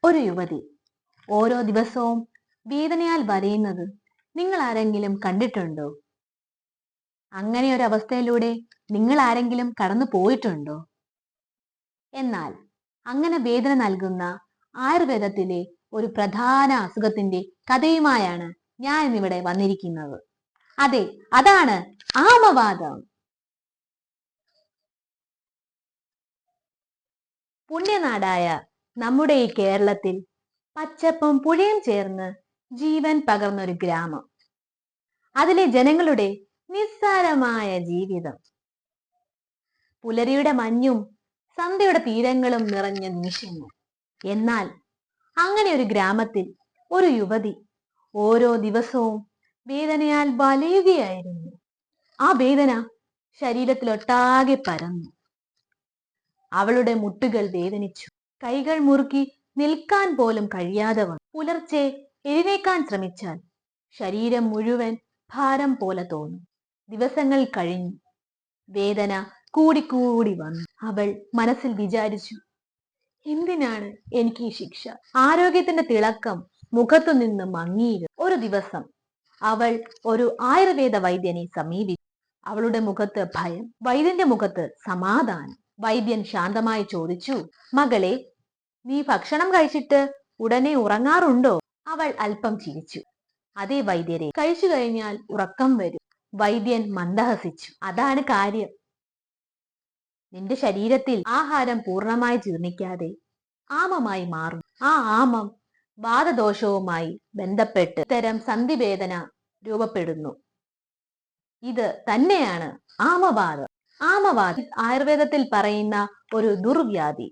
ഒരു യുവതി ഓരോ ദിവസവും വേദനയാൽ വലയുന്നത് നിങ്ങൾ ആരെങ്കിലും കണ്ടിട്ടുണ്ടോ? അങ്ങനെ ഒരു അവസ്ഥയിലൂടെ നിങ്ങൾ ആരെങ്കിലും കടന്നു പോയിട്ടുണ്ടോ? എന്നാൽ അങ്ങനെ വേദന നൽകുന്ന ആയുർവേദത്തിലെ ഒരു പ്രധാന അസുഖത്തിന്റെ കഥയുമായാണ് ഞാൻ ഇന്നിവിടെ വന്നിരിക്കുന്നത്. അതെ, അതാണ് ആമവാദം. പുണ്യനാടായ നമ്മുടെ ഈ കേരളത്തിൽ പച്ചപ്പും പുഴയും ചേർന്ന് ജീവൻ പകർന്നൊരു ഗ്രാമം. അതിലെ ജനങ്ങളുടെ നിസ്സാരമായ ജീവിതം, പുലരിയുടെ മഞ്ഞും സന്ധ്യയുടെ തീരങ്ങളും നിറഞ്ഞ നിമിഷങ്ങൾ. എന്നാൽ അങ്ങനെ ഒരു ഗ്രാമത്തിൽ ഒരു യുവതി ഓരോ ദിവസവും വേദനയാൽ വലയുകയായിരുന്നു. ആ വേദന ശരീരത്തിലൊട്ടാകെ പരന്നു. അവളുടെ മുട്ടുകൾ വേദനിച്ചു, കൈകൾ മുറുക്കി നിൽക്കാൻ പോലും കഴിയാതെ വന്നു. പുലർച്ചെ എഴുന്നേക്കാൻ ശ്രമിച്ചാൽ ശരീരം മുഴുവൻ ഭാരം പോലെ തോന്നും. ദിവസങ്ങൾ കഴിഞ്ഞു, വേദന കൂടിക്കൂടി വന്നു. അവൾ മനസ്സിൽ വിചാരിച്ചു, എന്തിനാണ് എനിക്ക് ഈ ശിക്ഷ? ആരോഗ്യത്തിന്റെ തിളക്കം മുഖത്തു നിന്നും മങ്ങിയിരുന്നു. ഒരു ദിവസം അവൾ ഒരു ആയുർവേദ വൈദ്യനെ സമീപിച്ചു. അവളുടെ മുഖത്ത് ഭയം, വൈദ്യന്റെ മുഖത്ത് സമാധാനം. വൈദ്യൻ ശാന്തമായി ചോദിച്ചു, മകളെ, നീ ഭക്ഷണം കഴിച്ചിട്ട് ഉടനെ ഉറങ്ങാറുണ്ടോ? അവൾ അല്പം ചിരിച്ചു. അതേ വൈദ്യരെ, കഴിച്ചു കഴിഞ്ഞാൽ ഉറക്കം വരും. വൈദ്യൻ മന്ദഹസിച്ചു. അതാണ് കാര്യം. നിന്റെ ശരീരത്തിൽ ആഹാരം പൂർണ്ണമായി ജീർണിക്കാതെ ആമമായി മാറും. ആ ആമം വാതദോഷവുമായി ബന്ധപ്പെട്ട് ഇത്തരം സന്ധിവേദന രൂപപ്പെടുന്നു. ഇത് തന്നെയാണ് ആമവാദം. ആമവാദം ആയുർവേദത്തിൽ പറയുന്ന ഒരു ദുർവ്യാധി.